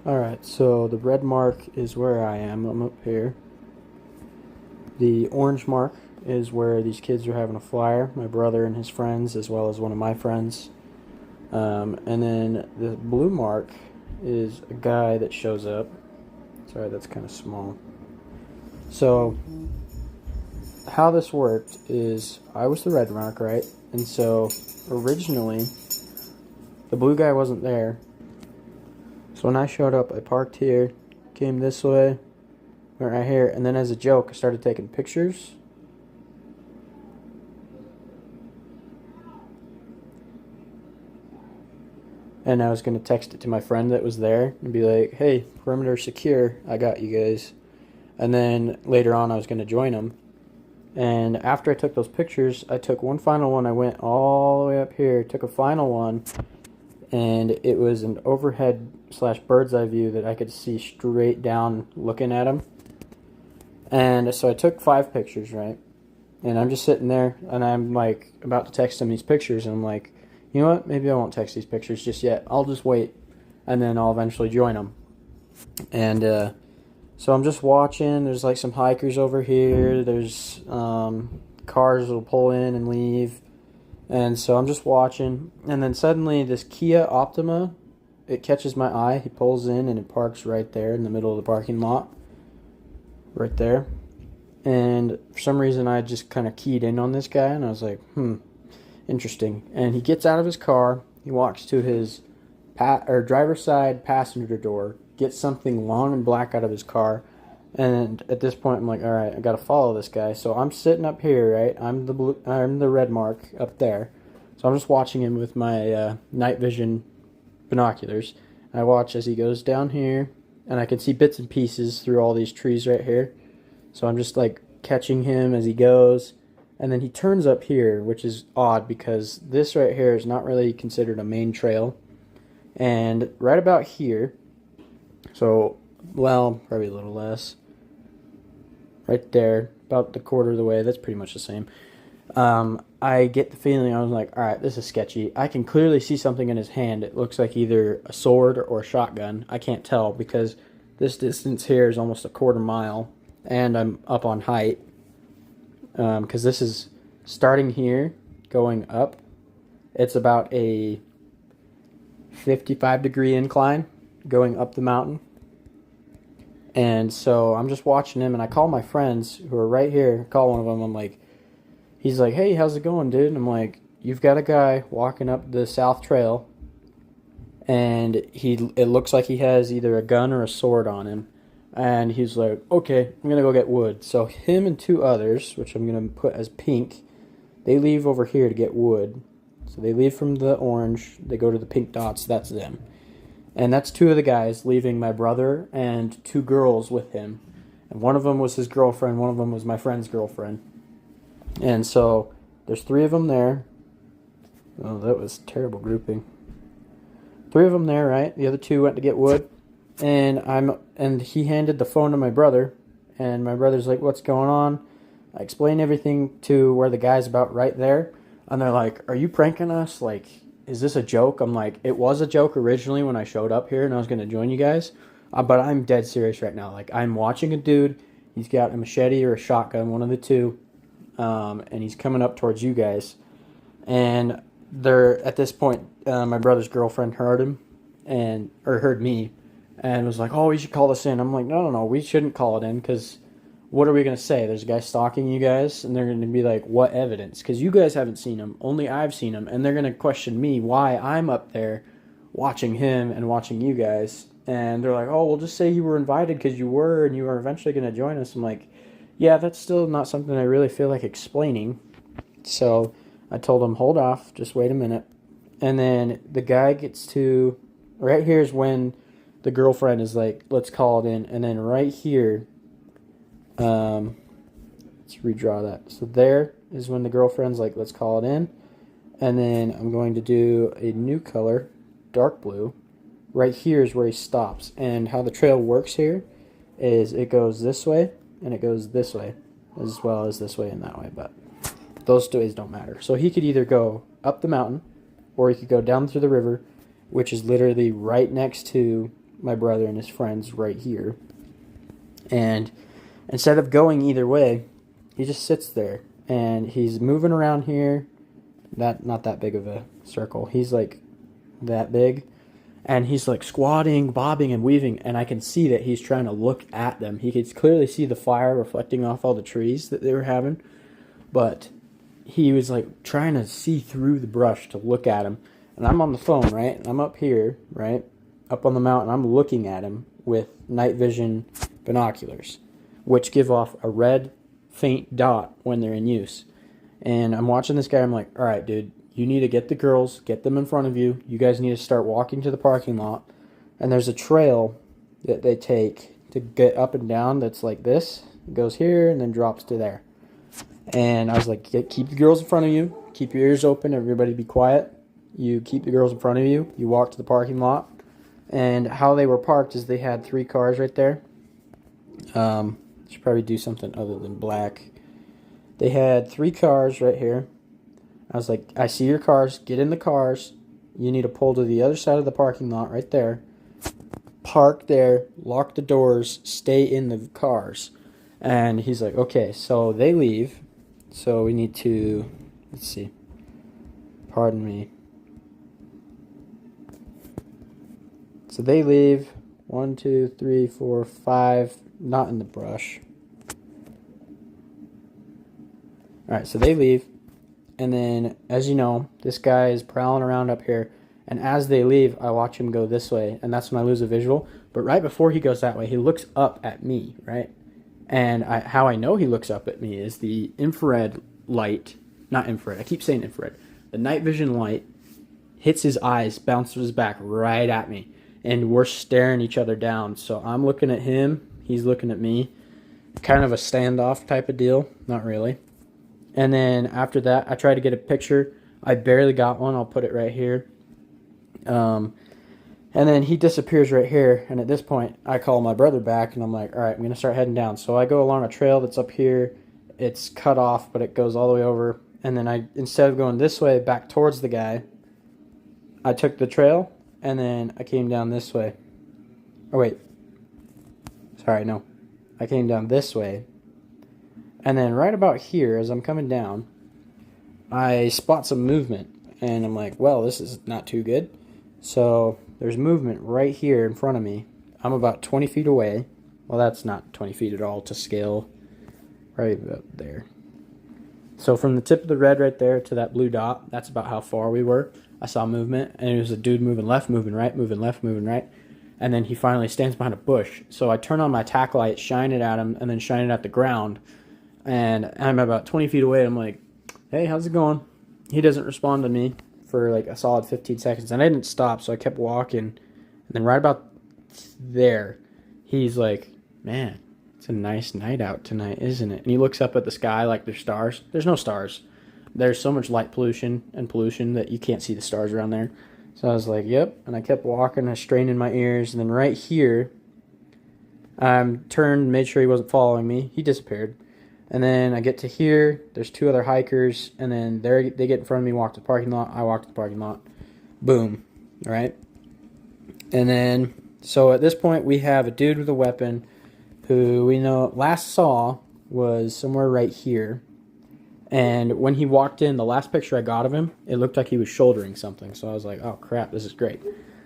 Alright, so the red mark is where I am. I'm up here. The orange mark is where these kids are having a flyer. My brother and his friends, as well as one of my friends. And then the blue mark is a guy that shows up. Sorry, that's kind of small. So, how this worked is I was the red mark, right? And so, originally, the blue guy wasn't there. So when I showed up, I parked here, came this way, went right here, and then as a joke, I started taking pictures. And I was going to text it to my friend that was there and be like, hey, perimeter secure, I got you guys. And then later on, I was going to join them. And after I took those pictures, I took one final one. I went all the way up here, took a final one, and it was an overhead / bird's eye view that I could see straight down looking at him. And so I took 5 pictures, right? And I'm just sitting there, and I'm like about to text him these pictures, and I'm like, you know what? Maybe I won't text these pictures just yet. I'll just wait, and then I'll eventually join them. And so I'm just watching. There's like some hikers over here. There's cars that'll pull in and leave. And so I'm just watching, and then suddenly this Kia Optima, it catches my eye. He pulls in and it parks right there in the middle of the parking lot. Right there. And for some reason I just kind of keyed in on this guy, and I was like, interesting. And he gets out of his car, he walks to his driver's side passenger door, gets something long and black out of his car, and at this point I'm like, all right, I got to follow this guy. So I'm sitting up here, right? I'm the red mark up there. So I'm just watching him with my night vision binoculars. I watch as he goes down here, and I can see bits and pieces through all these trees right here. So I'm just like catching him as he goes. And then he turns up here, which is odd because this right here is not really considered a main trail. And right about here, so, well, probably a little less. Right there, about the quarter of the way, that's pretty much the same. I get the feeling, I was like, alright, this is sketchy. I can clearly see something in his hand. It looks like either a sword or a shotgun. I can't tell because this distance here is almost a quarter mile. And I'm up on height. Because this is starting here, going up. It's about a 55-degree incline going up the mountain. And so I'm just watching him, and I call my friends who are right here. I call one of them. I'm like, he's like, hey, how's it going, dude? And I'm like, you've got a guy walking up the south trail, and it looks like he has either a gun or a sword on him. And he's like, okay, I'm going to go get wood. So him and 2 others, which I'm going to put as pink, they leave over here to get wood. So they leave from the orange, they go to the pink dots, that's them. And that's 2 of the guys, leaving my brother and 2 girls with him. And one of them was his girlfriend, one of them was my friend's girlfriend. And so there's 3 of them there. Oh, that was terrible grouping. 3 of them there, right? The other 2 went to get wood. And he handed the phone to my brother, and my brother's like, what's going on? I explain everything to where the guy's about right there, and they're like, are you pranking us? Like, is this a joke? I'm like, it was a joke originally when I showed up here and I was going to join you guys, but I'm dead serious right now. Like, I'm watching a dude, he's got a machete or a shotgun, one of the 2, and he's coming up towards you guys, and at this point, my brother's girlfriend heard him, or heard me, and was like, oh, we should call this in. I'm like, no, we shouldn't call it in, because what are we going to say? There's a guy stalking you guys, and they're going to be like, what evidence? Because you guys haven't seen him, only I've seen him, and they're going to question me why I'm up there watching him and watching you guys, and they're like, oh, well, just say you were invited because you were, and you were eventually going to join us. I'm like, yeah, that's still not something I really feel like explaining. So I told him, hold off, just wait a minute. And then the guy gets to, right here is when the girlfriend is like, let's call it in. And then right here, let's redraw that. So there is when the girlfriend's like, let's call it in. And then I'm going to do a new color, dark blue. Right here is where he stops. And how the trail works here is it goes this way and it goes this way, as well as this way and that way. But those 2 ways don't matter. So he could either go up the mountain or he could go down through the river, which is literally right next to my brother and his friends right here. And instead of going either way, he just sits there. And he's moving around here. Not that big of a circle. He's like that big. And he's like squatting, bobbing, and weaving. And I can see that he's trying to look at them. He could clearly see the fire reflecting off all the trees that they were having. But he was like trying to see through the brush to look at him. And I'm on the phone, right? And I'm up here, right? Up on the mountain. I'm looking at him with night vision binoculars, which give off a red, faint dot when they're in use. And I'm watching this guy. I'm like, all right, dude, you need to get the girls, get them in front of you. You guys need to start walking to the parking lot. And there's a trail that they take to get up and down that's like this. It goes here and then drops to there. And I was like, keep the girls in front of you. Keep your ears open. Everybody be quiet. You keep the girls in front of you. You walk to the parking lot. And how they were parked is they had 3 cars right there. Should probably do something other than black. They had 3 cars right here. I was like, I see your cars. Get in the cars. You need to pull to the other side of the parking lot right there. Park there. Lock the doors. Stay in the cars. And he's like, okay. So they leave. So we need to, let's see. Pardon me. So they leave. 1, 2, 3, 4, 5. Not in the brush. Alright, so they leave. And then, as you know, this guy is prowling around up here. And as they leave, I watch him go this way. And that's when I lose a visual. But right before he goes that way, he looks up at me, right? And how I know he looks up at me is the infrared light. Not infrared. I keep saying infrared. The night vision light hits his eyes, bounces back right at me. And we're staring each other down. So I'm looking at him. He's looking at me. Kind of a standoff type of deal. Not really. And then after that, I tried to get a picture. I barely got one. I'll put it right here. And then he disappears right here. And at this point, I call my brother back. And I'm like, all right, I'm going to start heading down. So I go along a trail that's up here. It's cut off, but it goes all the way over. And then instead of going this way back towards the guy, I took the trail. And then I came down this way. Oh, wait. Sorry, no. I came down this way. And then right about here, as I'm coming down, I spot some movement. And I'm like, well, this is not too good. So there's movement right here in front of me. I'm about 20 feet away. Well, that's not 20 feet at all to scale. Right about there. So from the tip of the red right there to that blue dot, that's about how far we were. I saw movement, and it was a dude moving left, moving right, moving left, moving right. And then he finally stands behind a bush. So I turn on my tack light, shine it at him, and then shine it at the ground. And I'm about 20 feet away. I'm like, hey, how's it going? He doesn't respond to me for like a solid 15 seconds. And I didn't stop, so I kept walking. And then right about there, he's like, man, it's a nice night out tonight, isn't it? And he looks up at the sky like there's stars. There's no stars. There's so much light pollution that you can't see the stars around there. So I was like, yep. And I kept walking. I strained in my ears. And then right here, I turned, made sure he wasn't following me. He disappeared. And then I get to here. There's 2 other hikers. And then they get in front of me, walk to the parking lot. I walk to the parking lot. Boom. All right. And then, so at this point, we have a dude with a weapon who we know last saw was somewhere right here. And when he walked in, the last picture I got of him, it looked like he was shouldering something. So I was like, oh, crap, this is great.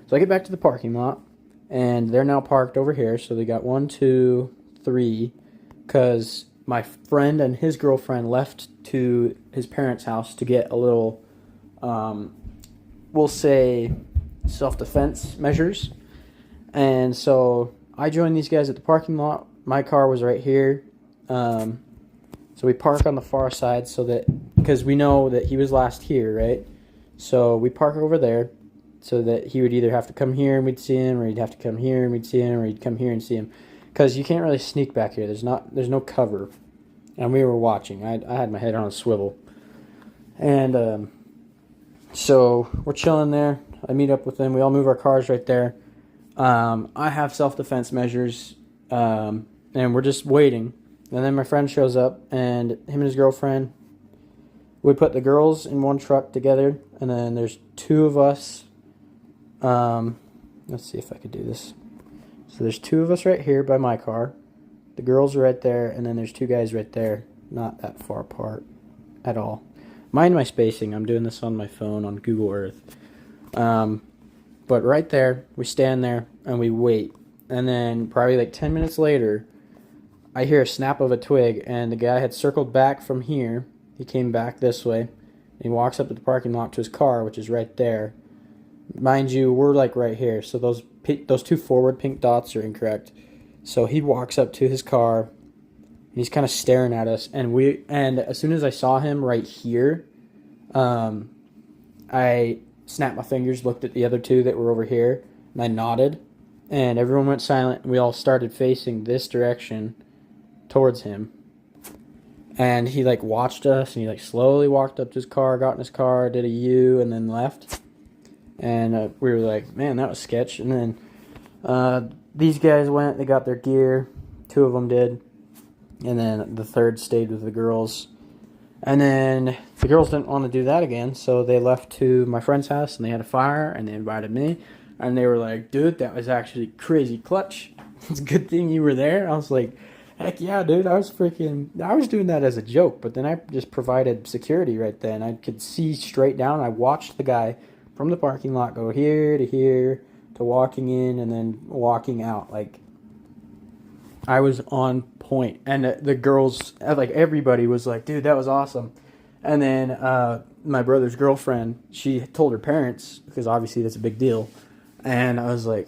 So I get back to the parking lot, and they're now parked over here. So they got 1, 2, 3, because my friend and his girlfriend left to his parents' house to get a little, we'll say, self-defense measures. And so I joined these guys at the parking lot. My car was right here. So we park on the far side so that, because we know that he was last here, right? So we park over there so that he would either have to come here and we'd see him, or he'd have to come here and we'd see him, or he'd come here and see him. Because you can't really sneak back here. There's no cover. And we were watching. I had my head on a swivel. And so we're chilling there. I meet up with them. We all move our cars right there. I have self-defense measures, and we're just waiting. And then my friend shows up, and him and his girlfriend, we put the girls in one truck together, and then there's 2 of us. Let's see if I could do this. So there's two of us right here by my car. The girls are right there, and then there's two guys right there. Not that far apart at all. Mind my spacing. I'm doing this on my phone on Google Earth. But right there, we stand there, and we wait. And then probably like 10 minutes later, I hear a snap of a twig, and the guy had circled back from here. He came back this way. And he walks up to the parking lot to his car, which is right there. Mind you, we're like right here, so those two forward pink dots are incorrect. So he walks up to his car, and he's kind of staring at us. And as soon as I saw him right here, I snapped my fingers, looked at the other two that were over here, and I nodded. And everyone went silent, and we all started facing this direction towards him. And he like watched us, and he like slowly walked up to his car, got in his car, did a U, and then left. And we were like, man, that was sketch. And then these guys went, they got their gear. Two of them did. And then the third stayed with the girls. And then the girls didn't want to do that again, so they left to my friend's house, and they had a fire, and they invited me. And they were like, dude, that was actually crazy clutch. It's a good thing you were there. I was like, heck yeah, dude. I was doing that as a joke, but then I just provided security right then. I could see straight down. I watched the guy from the parking lot go here to walking in and then walking out. Like, I was on point. And the girls, like everybody was like, dude, that was awesome. And then my brother's girlfriend, she told her parents, because obviously that's a big deal. And I was like,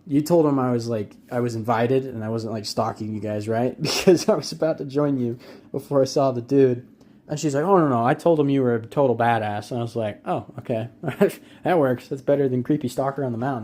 you told them I was invited and I wasn't like stalking you guys, right? Because I was about to join you before I saw the dude. And she's like, oh, no, I told him you were a total badass. And I was like, oh, okay. That works. That's better than creepy stalker on the mountain.